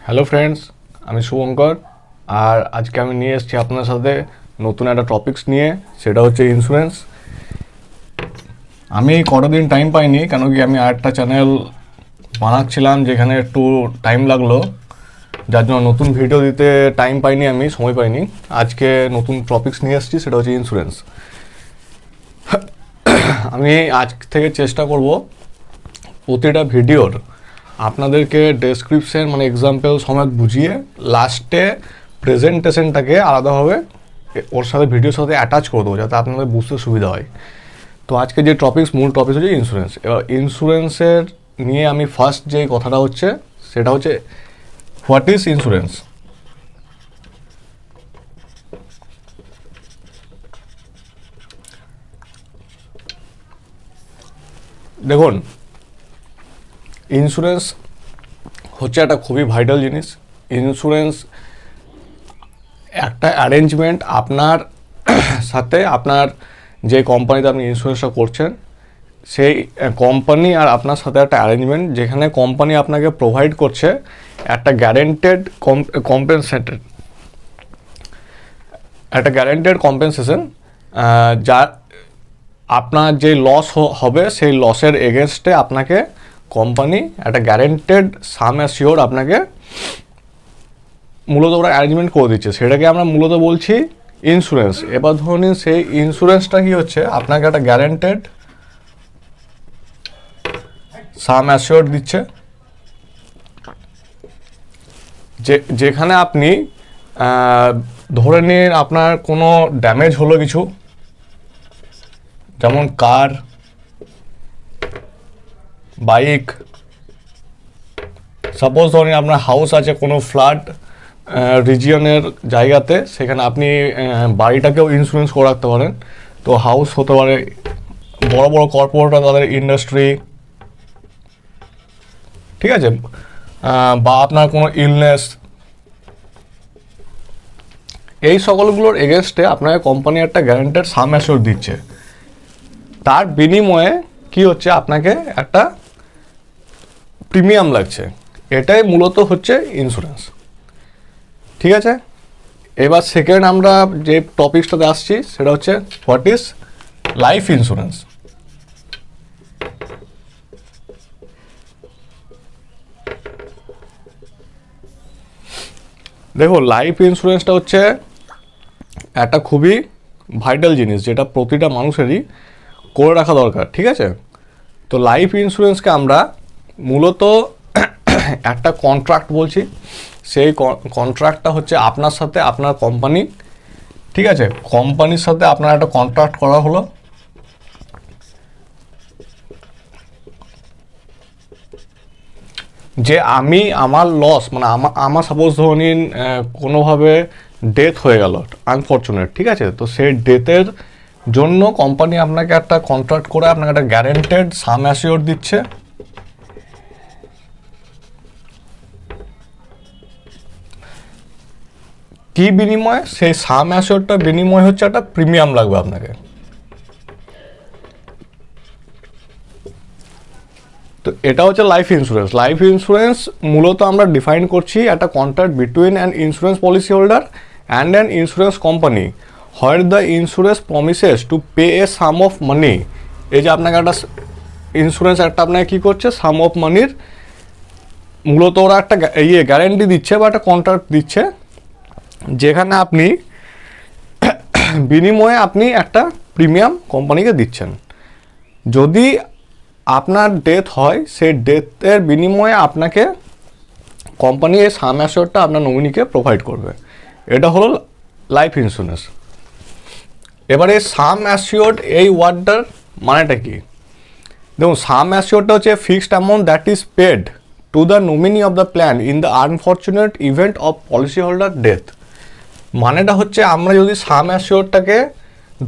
Hello friends, আমি শুভঙ্কর। আর আজকে আমি নিয়ে এসেছি আপনার সাথে নতুন একটা টপিকস নিয়ে, সেটা হচ্ছে ইন্স্যুরেন্স। আমি কতদিন টাইম পাইনি, কেন কি আমি আরেকটা চ্যানেল বানাচ্ছিলাম যেখানে একটু টাইম লাগলো, যার জন্য নতুন ভিডিও দিতে টাইম পাইনি, আমি সময় পাইনি। আজকে নতুন টপিকস নিয়ে এসেছি, সেটা হচ্ছে ইন্স্যুরেন্স। আমি আজ থেকে চেষ্টা করব প্রতিটা ভিডিওর আপনাদেরকে ডেসক্রিপশন মানে এক্সাম্পল সমেত বুঝিয়ে লাস্টে প্রেজেন্টেশনটাকে আলাদাভাবে ওর সাথে ভিডিওর সাথে অ্যাটাচ করে দেবো, যাতে আপনাদের বুঝতে সুবিধা হয়। তো আজকে যে মূল টপিক হচ্ছে ইন্স্যুরেন্স। এবার ইন্স্যুরেন্সের নিয়ে আমি ফার্স্ট যে কথাটা হচ্ছে সেটা হচ্ছে হোয়াট ইজ ইন্স্যুরেন্স। দেখুন, ইন্স্যুরেন্স হচ্ছে একটা খুবই ভাইটাল জিনিস। ইন্স্যুরেন্স একটা অ্যারেঞ্জমেন্ট আপনার সাথে, আপনার যে কোম্পানিতে আপনি ইন্স্যুরেন্সটা করছেন সেই কোম্পানি আর আপনার সাথে একটা অ্যারেঞ্জমেন্ট, যেখানে কোম্পানি আপনাকে প্রোভাইড করছে একটা গ্যারেন্টেড কম্পেনসেশন, যা আপনার যে লস হবে সেই লসের এগেনস্টে আপনাকে কোম্পানি একটা গ্যারেন্টেড সাম অ্যাসিওর আপনাকে মূলত ওরা অ্যারেঞ্জমেন্ট করে দিচ্ছে, সেটাকে আমরা মূলত বলছি ইন্স্যুরেন্স। এবার ধরুন সেই ইন্স্যুরেন্সটা কি হচ্ছে, আপনাকে একটা গ্যারেন্টেড সাম অ্যাসিওর দিচ্ছে, যেখানে আপনি ধরে নিন আপনার কোনো ড্যামেজ হলো কিছু, যেমন কার, বাইক, সাপোজ ধরুন আপনার হাউস আছে কোনো ফ্লাড রিজিয়নের জায়গাতে, সেখানে আপনি বাড়িটাকেও ইন্স্যুরেন্স করে রাখতে পারেন। তো হাউস হতে পারে, বড় বড় কর্পোরেট তাদের ইন্ডাস্ট্রি, ঠিক আছে, বা আপনার কোনো ইলনেস, এই সকলগুলোর এগেনস্টে আপনাকে কোম্পানি একটা গ্যারান্টেড সাম অ্যাসিওর দিচ্ছে। তার বিনিময়ে কি হচ্ছে, আপনাকে একটা প্রিমিয়াম লাগছে। এটাই মূলত হচ্ছে ইন্স্যুরেন্স, ঠিক আছে। এবার সেকেন্ড আমরা যে টপিকসটাতে আসছি সেটা হচ্ছে হোয়াট ইজ লাইফ ইন্স্যুরেন্স। দেখো, লাইফ ইন্স্যুরেন্সটা হচ্ছে একটা খুবই ভাইটাল জিনিস, যেটা প্রতিটা মানুষেরই করে রাখা দরকার, ঠিক আছে। তো লাইফ ইন্স্যুরেন্সকে আমরা মূলত একটা কন্ট্রাক্ট বলছি। সেই কন্ট্রাক্টটা হচ্ছে আপনার সাথে আপনার কোম্পানি, ঠিক আছে, কোম্পানির সাথে আপনার একটা কন্ট্রাক্ট করা হলো, যে আমি আমার লস মানে আমার সাপোজ ধরুন কোনোভাবে ডেথ হয়ে গেল আনফর্চুনেট, ঠিক আছে, তো সেই ডেথের জন্য কোম্পানি আপনাকে একটা কন্ট্রাক্ট করে আপনাকে একটা গ্যারেন্টেড সাম অ্যাসিওর দিচ্ছে। কি বিনিময়ে? সেই সাম অ্যাসিওরটা বিনিময় হচ্ছে একটা প্রিমিয়াম লাগবে আপনাকে। তো এটা হচ্ছে লাইফ ইন্স্যুরেন্স। লাইফ ইন্স্যুরেন্স মূলত আমরা ডিফাইন করছি একটা contract between an insurance policy holder and an insurance company where the insurance promises to pay A some of money. এই যে আপনাকে একটা ইন্স্যুরেন্স একটা আপনাকে কী করছে, সাম অফ মানির মূলত ওরা একটা গ্যারেন্টি দিচ্ছে বা একটা কন্ট্রাক্ট দিচ্ছে, যেখানে আপনি বিনিময়ে আপনি একটা প্রিমিয়াম কোম্পানিকে দিচ্ছেন। যদি আপনার ডেথ হয়, সেই ডেথের বিনিময়ে আপনাকে কোম্পানি এই সাম অ্যাসিওরটা আপনার নমিনিকে প্রোভাইড করবে। এটা হলো লাইফ ইন্স্যুরেন্স। এবারে সাম অ্যাসিওর্ড এই ওয়ার্ডটার মানেটা কি? দেখুন, সাম অ্যাসিওরটা হচ্ছে fixed amount that is paid to the nominee of the plan in the unfortunate event of policy holder death. মানেটা হচ্ছে, আমরা যদি সাম অ্যাসিওরটাকে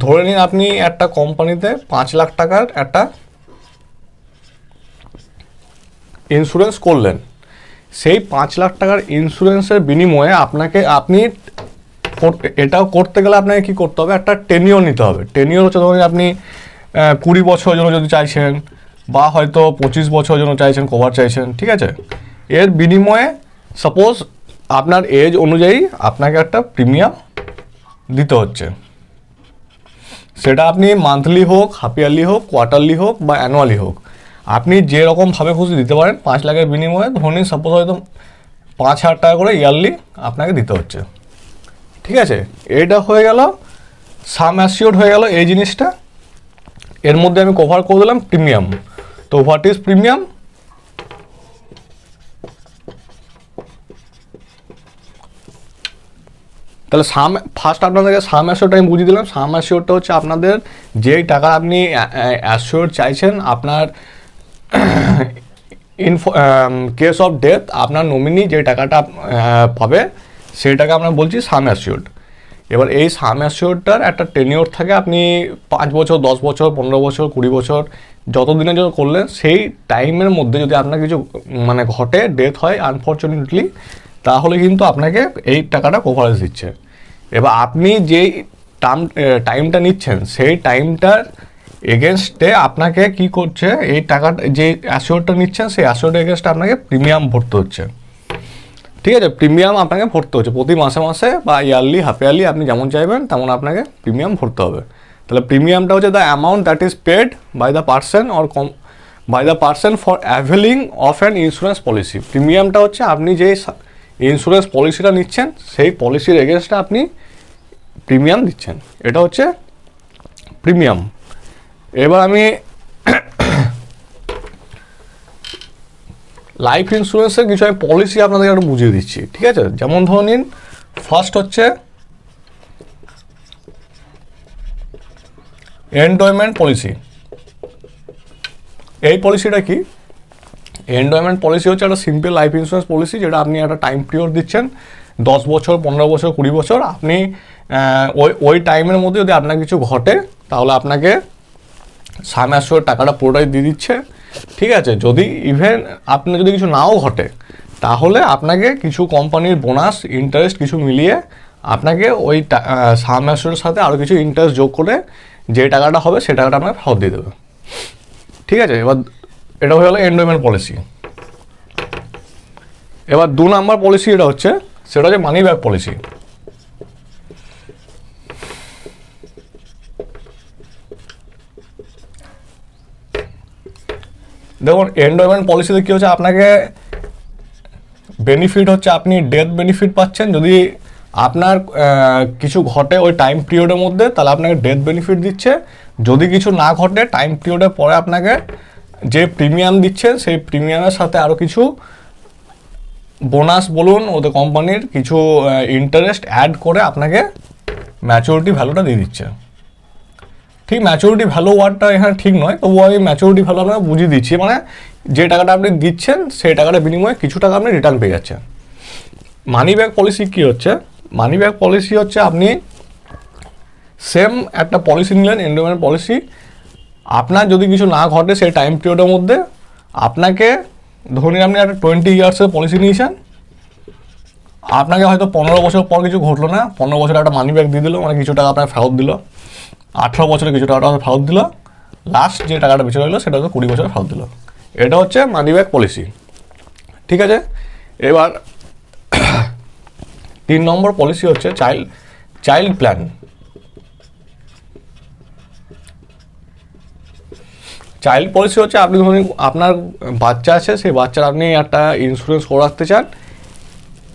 ধরে নিন, আপনি একটা কোম্পানিতে 5 লাখ টাকার একটা ইন্স্যুরেন্স করলেন, সেই 5 লাখ টাকার ইন্স্যুরেন্সের বিনিময়ে আপনি এটাও করতে গেলে আপনাকে কী করতে হবে, একটা টেনিওর নিতে হবে। টেনিওর হচ্ছে ধরুন আপনি 20 বছরের জন্য যদি চাইছেন, বা হয়তো 25 বছরের জন্য চাইছেন, কভার চাইছেন, ঠিক আছে। এর বিনিময়ে সাপোজ আপনার এজ অনুযায়ী আপনাকে একটা প্রিমিয়াম দিতে হচ্ছে, সেটা আপনি মান্থলি হোক, হাফ ইয়ারলি হোক, কোয়ার্টারলি হোক বা অ্যানুয়ালি হোক, আপনি যেরকমভাবে খুশি দিতে পারেন। 5 লাখের বিনিময়ে ধরুন সাপোজ হয়তো 5,000 টাকা করে ইয়ারলি আপনাকে দিতে হচ্ছে, ঠিক আছে। এটা হয়ে গেল সাম অ্যাসিওর্ড হয়ে গেল এই জিনিসটা। এর মধ্যে আমি কভার করে দিলাম প্রিমিয়াম। তো হোয়াট ইজ প্রিমিয়াম? তাহলে ফার্স্ট আপনাদেরকে সাম অ্যাসিওরটা আমি বুঝিয়ে দিলাম। সাম অ্যাসিওরটা হচ্ছে আপনাদের যেই টাকা আপনি অ্যাসিওর চাইছেন, আপনার কেস অফ ডেথ আপনার নমিনি যে টাকাটা পাবে সেইটাকে আমরা বলছি সাম অ্যাসিওর্ড। এবার এই সাম অ্যাসিওরটার একটা টেনিওর থাকে, আপনি 5 বছর, 10 বছর, 15 বছর, 20 বছর যত দিনের জন্য করলেন, সেই টাইমের মধ্যে যদি আপনার কিছু মানে ঘটে, ডেথ হয় আনফর্চুনেটলি, তাহলে কিন্তু আপনাকে এই টাকাটা কভারেজ দিচ্ছে। এবার আপনি যেই টাইমটা নিচ্ছেন সেই টাইমটার এগেনস্টে আপনাকে কি করছে, এই টাকাটা যে অ্যাসিওরটা নিচ্ছেন সেই অ্যাসিওরটার এগেনস্টে আপনাকে প্রিমিয়াম ভরতে হচ্ছে, ঠিক আছে। প্রিমিয়াম আপনাকে ভরতে হচ্ছে প্রতি মাসে মাসে বা ইয়ারলি, হাফ ইয়ারলি, আপনি যেমন চাইবেন তেমন আপনাকে প্রিমিয়াম ভরতে হবে। তাহলে প্রিমিয়ামটা হচ্ছে the amount that is paid by the person or by the person for availing of an insurance policy. প্রিমিয়ামটা হচ্ছে আপনি যে ইন্স্যুরেন্স পলিসিটা নিচ্ছেন সেই পলিসির এগেনস্টে আপনি প্রিমিয়াম দিচ্ছেন, এটা হচ্ছে প্রিমিয়াম। এবার আমি লাইফ ইন্স্যুরেন্সের কিছু আমি পলিসি আপনাদেরকে একটু বুঝিয়ে দিচ্ছি, ঠিক আছে। যেমন ধরে নিন, ফার্স্ট হচ্ছে এন্ডোয়মেন্ট পলিসি। এই পলিসিটা কি? এন্ডোয়মেন্ট পলিসি হচ্ছে একটা সিম্পল লাইফ ইন্স্যুরেন্স পলিসি, যেটা আপনি একটা টাইম পিরিয়ড দিচ্ছেন, 10 বছর, 15 বছর, 20 বছর। আপনি ওই টাইমের মধ্যে যদি আপনার কিছু ঘটে তাহলে আপনাকে সাম অ্যাসিওর টাকাটা পুরোটাই দিয়ে দিচ্ছে, ঠিক আছে। যদি ইভেন আপনার যদি কিছু নাও ঘটে তাহলে আপনাকে কিছু কোম্পানির বোনাস, ইন্টারেস্ট কিছু মিলিয়ে আপনাকে ওই সাম অ্যাসিওরের সাথে আরও কিছু ইন্টারেস্ট যোগ করে যে টাকাটা হবে সে টাকাটা আপনাকে ফেরত দিয়ে দেবে, ঠিক আছে। এবার এটা হয়ে গেল এন্ডোয়মেন্ট পলিসি। এবার 2 নম্বর পলিসি এটা হচ্ছে, সেটা হচ্ছে মানি ব্যাক পলিসি। দেখুন এন্ডোয়মেন্ট পলিসিতে কী হচ্ছে, আপনাকে বেনিফিট হচ্ছে আপনি ডেথ বেনিফিট পাচ্ছেন। যদি আপনার কিছু ঘটে ওই টাইম পিরিয়ডের মধ্যে তাহলে আপনাকে ডেথ বেনিফিট দিচ্ছে। যদি কিছু না ঘটে টাইম পিরিয়ডের পরে আপনাকে যে প্রিমিয়াম দিচ্ছেন সেই প্রিমিয়ামের সাথে আরও কিছু বোনাস বলুন, ওদের কোম্পানির কিছু ইন্টারেস্ট অ্যাড করে আপনাকে ম্যাচুরিটি ভ্যালুটা দিয়ে দিচ্ছে। ঠিক ম্যাচুরিটি ভ্যালু ওয়ার্ডটা এখানে ঠিক নয়, তবুও আমি ম্যাচুরিটি ভ্যালু আপনাকে বুঝিয়ে দিচ্ছি। মানে যে টাকাটা আপনি দিচ্ছেন সেই টাকাটার বিনিময়ে কিছু টাকা আপনি রিটার্ন পেয়ে যাচ্ছেন। মানি ব্যাক পলিসি কী হচ্ছে? মানি ব্যাক পলিসি হচ্ছে আপনি সেম একটা পলিসি নিলেন, এন্ডোয়মেন্ট পলিসি। আপনার যদি কিছু না ঘটে সেই টাইম পিরিয়ডের মধ্যে, আপনাকে ধরুন আপনি একটা 20 ইয়ার্সের পলিসি নিয়েছেন, আপনাকে হয়তো 15 বছর পর কিছু ঘটলো না, 15 বছর একটা মানি ব্যাক দিয়ে দিল, মানে কিছু টাকা আপনার ফেরত দিল। 18 বছরে কিছু টাকাটা ফেরত দিল, লাস্ট যে টাকাটা বেঁচে রইলো সেটা হচ্ছে 20 বছরে ফেরত দিল। এটা হচ্ছে মানি ব্যাক পলিসি, ঠিক আছে। এবার 3 নম্বর পলিসি হচ্ছে চাইল্ড প্ল্যান। চাইল্ড পলিসি হচ্ছে আপনি ধরুন আপনার বাচ্চা আছে, সেই বাচ্চার আপনি একটা ইন্স্যুরেন্স করে রাখতে চান,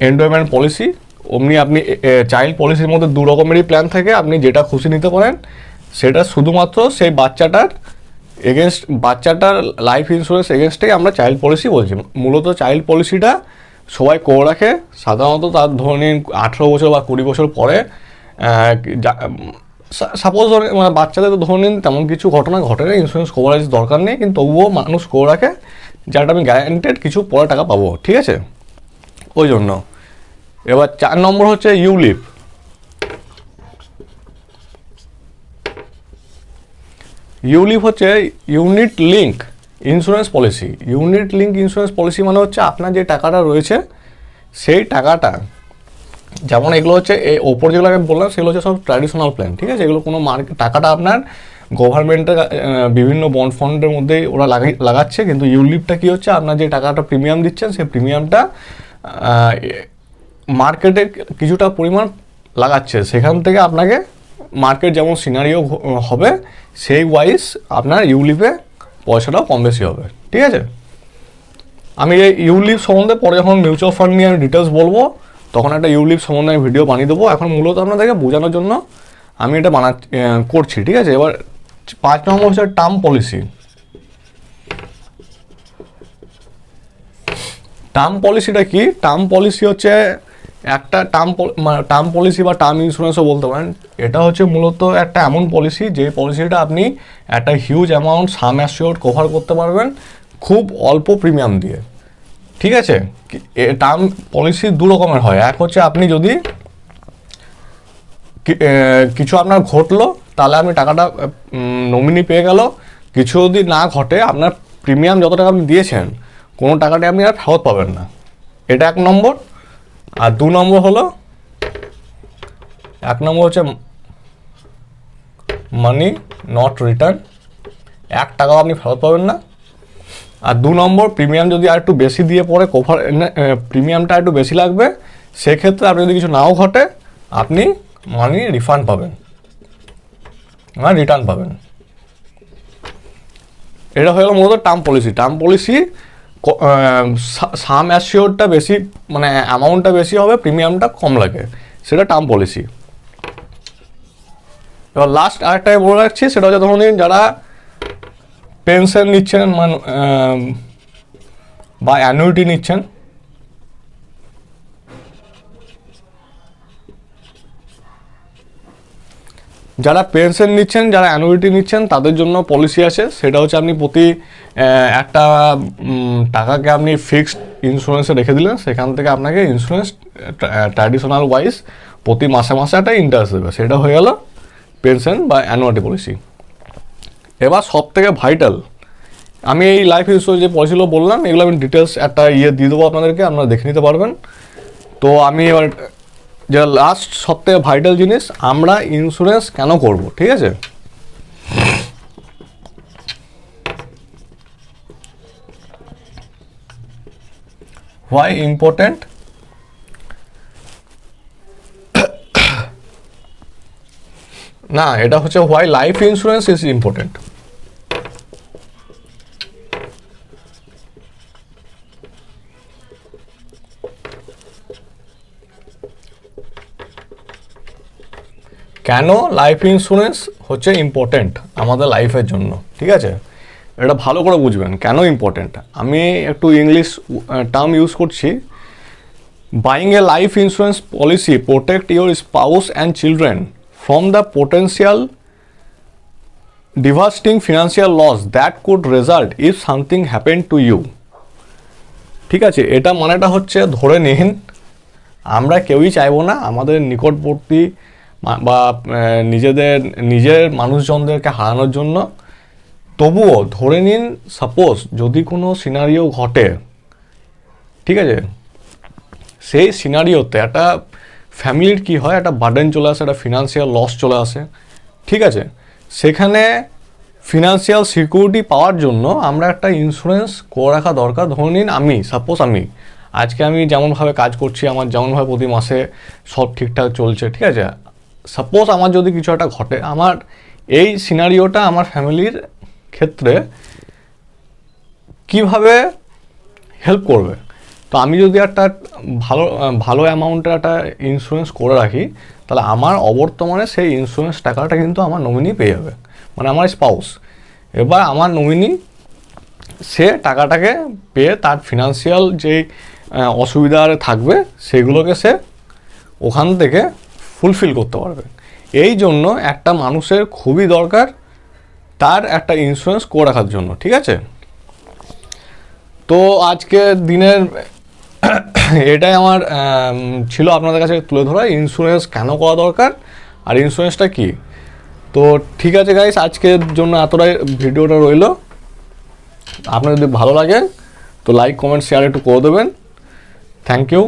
এন্ডোয়মেন্ট পলিসি। অমনি আপনি চাইল্ড পলিসির মধ্যে 2 রকমেরই প্ল্যান থাকে, আপনি যেটা খুশি নিতে পারেন। সেটা শুধুমাত্র সেই বাচ্চাটার লাইফ ইন্স্যুরেন্স এগেনস্টেই আমরা চাইল্ড পলিসি বলছি। মূলত চাইল্ড পলিসিটা সবাই করে রাখে সাধারণত তার ধরুন 18 বছর বা 20 বছর পরে। সাপোজ মানে বাচ্চাদের তো ধরুন তেমন কিছু ঘটনা ঘটে না, ইন্স্যুরেন্স কভারেজ দরকার নেই, কিন্তু তবুও মানুষ করে রাখে যাটা আমি গ্যারান্টেড কিছু পরে টাকা পাবো, ঠিক আছে, ওই জন্য। এবার 4 নম্বর হচ্ছে ইউলিপ। ইউলিপ হচ্ছে unit link insurance policy. Unit link insurance policy মানে হচ্ছে আপনার যে টাকাটা রয়েছে সেই টাকাটা, যেমন এগুলো হচ্ছে এই ওপর যেগুলো আমি বললাম সেগুলো হচ্ছে সব ট্র্যাডিশনাল প্ল্যান, ঠিক আছে। এগুলো কোনো টাকাটা আপনার গভর্নমেন্টের বিভিন্ন বন্ড ফন্ডের মধ্যেই ওরা লাগাচ্ছে। কিন্তু ইউলিপটা কী হচ্ছে, আপনার যে টাকাটা প্রিমিয়াম দিচ্ছেন সেই প্রিমিয়ামটা মার্কেটে কিছুটা পরিমাণ লাগাচ্ছে, সেখান থেকে আপনাকে মার্কেট যেমন সিনারিও হবে সেই ওয়াইজ আপনার ইউলিপে পয়সাটাও কম বেশি হবে। ঠিক আছে, আমি এই ইউলিপ সম্বন্ধে পরে যখন মিউচুয়াল ফান্ড নিয়ে আমি ডিটেলস বলবো তখন একটা ইউলিপ সম্বন্ধে আমি ভিডিও বানিয়ে দেবো। এখন মূলত আপনাদেরকে বোঝানোর জন্য আমি এটা করছি। ঠিক আছে, এবার 5 নম্বর হচ্ছে টার্ম পলিসি। টার্ম পলিসিটা কি? টার্ম পলিসি হচ্ছে একটা টার্ম পলিসি বা টার্ম ইন্স্যুরেন্সও বলতে পারেন। এটা হচ্ছে মূলত একটা এমন পলিসি যে পলিসিটা আপনি একটা হিউজ অ্যামাউন্ট সাম অ্যাসিওর্ড কভার করতে পারবেন খুব অল্প প্রিমিয়াম দিয়ে। ঠিক আছে, টার্ম পলিসি দু রকমের হয়। এক হচ্ছে আপনি যদি কিছু আপনার ঘটলো তাহলে আপনি টাকাটা নমিনি পেয়ে গেল, কিছু যদি না ঘটে আপনার প্রিমিয়াম যত টাকা আপনি দিয়েছেন কোনো টাকাটা আপনি আর ফেরত পাবেন না। এটা 1 নম্বর। আর 2 নম্বর হলো, 1 নম্বর হচ্ছে মানি নট রিটার্ন, 1 টাকাও আপনি ফেরত পাবেন না। আর 2 নম্বর, প্রিমিয়াম যদি আর একটু বেশি দিয়ে পরে প্রিমিয়ামটা একটু বেশি লাগবে, সেক্ষেত্রে আপনি যদি কিছু নাও ঘটে আপনি মানি রিফান্ড পাবেন, মানে রিটার্ন পাবেন। এটা হয়ে গেল মূলত টার্ম পলিসি। টার্ম পলিসি সাম অ্যাসিওরটা বেশি, মানে অ্যামাউন্টটা বেশি হবে, প্রিমিয়ামটা কম লাগে, সেটা টার্ম পলিসি। এবার লাস্ট আরেকটা বলে রাখছি, সেটা হচ্ছে ধরুন যারা পেনশন নিচ্ছেন বা অ্যানুইটি নিচ্ছেন, যারা পেনশন নিচ্ছেন, যারা অ্যানুইটি নিচ্ছেন তাদের জন্য পলিসি আছে। সেটা হচ্ছে আপনি প্রতি একটা টাকাকে আপনি ফিক্সড ইন্স্যুরেন্সে রেখে দিলেন, সেখান থেকে আপনাকে ইন্স্যুরেন্স ট্র্যাডিশনাল ওয়াইজ প্রতি মাসে মাসে একটা ইন্টারেস্ট দেবে। সেটা হয়ে গেল পেনশন বা অ্যানুইটি পলিসি। এবার সব থেকে ভাইটাল, আমি এই লাইফ ইন্স্যুরেন্স যে পলিসিগুলো বললাম এগুলো আমি ডিটেলস একটা দিয়ে দেবো আপনাদেরকে, আপনারা দেখে নিতে পারবেন। তো আমি এবার যে লাস্ট সবথেকে ভাইটাল জিনিস, আমরা ইন্স্যুরেন্স কেন করব? ঠিক আছে, হোয়াই ইম্পর্টেন্ট? না, এটা হচ্ছে why life insurance is important. কেন লাইফ ইন্স্যুরেন্স হচ্ছে ইম্পর্টেন্ট আমাদের লাইফের জন্য? ঠিক আছে, এটা ভালো করে বুঝবেন কেন ইম্পর্টেন্ট। আমি একটু ইংলিশ টার্ম ইউজ করছি। Buying a life insurance policy protect your spouse and children from the potential devastating financial loss that could result if something happen to you. ঠিক আছে, এটা মানেটা হচ্ছে, ধরে নিন আমরা কেউই চাইবো না আমাদের নিকটবর্তী বা নিজের মানুষজনদেরকে হারানোর জন্য। তবুও ধরে নিন সাপোজ যদি কোনো সিনারিও ঘটে, ঠিক আছে, সেই সিনারিওতে একটা ফ্যামিলির কি হয়, একটা বার্ডেন চলে আসে, একটা ফিনান্সিয়াল লস চলে আসে। ঠিক আছে, সেখানে ফিনান্সিয়াল সিকিউরিটি পাওয়ার জন্য আমরা একটা ইন্স্যুরেন্স করে রাখা দরকার। ধরে নিন সাপোজ আজকে আমি যেমনভাবে কাজ করছি, আমার যেমনভাবে প্রতি মাসে সব ঠিকঠাক চলছে, ঠিক আছে, সাপোজ আমার যদি কিছু একটা ঘটে, আমার এই সিনারিওটা আমার ফ্যামিলির ক্ষেত্রে কিভাবে হেল্প করবে। তো আমি যদি একটা ভালো অ্যামাউন্টের একটা ইন্স্যুরেন্স করে রাখি, তাহলে আমার অবর্তমানে সেই ইন্স্যুরেন্স টাকাটা কিন্তু আমার নমিনি পেয়ে যাবে, মানে আমার স্পাউস। এবার আমার নমিনি সে টাকাটাকে পেয়ে তার ফিনান্সিয়াল যে অসুবিধা থাকবে সেগুলোকে সে ওখান থেকে ফুলফিল করতে পারবে। এই জন্য একটা মানুষের খুবই দরকার তার একটা ইন্স্যুরেন্স করে রাখার জন্য। ঠিক আছে, তো আজকের দিনের এটাই আমার ছিল আপনাদের কাছে তুলে ধরা, ইন্স্যুরেন্স কেন করা দরকার আর ইন্স্যুরেন্সটা কি। তো ঠিক আছে গাইস, আজকের জন্য এতটাই ভিডিওটা রইল। আপনার যদি ভালো লাগে তো লাইক কমেন্ট শেয়ার একটু করে দেবেন। Thank you.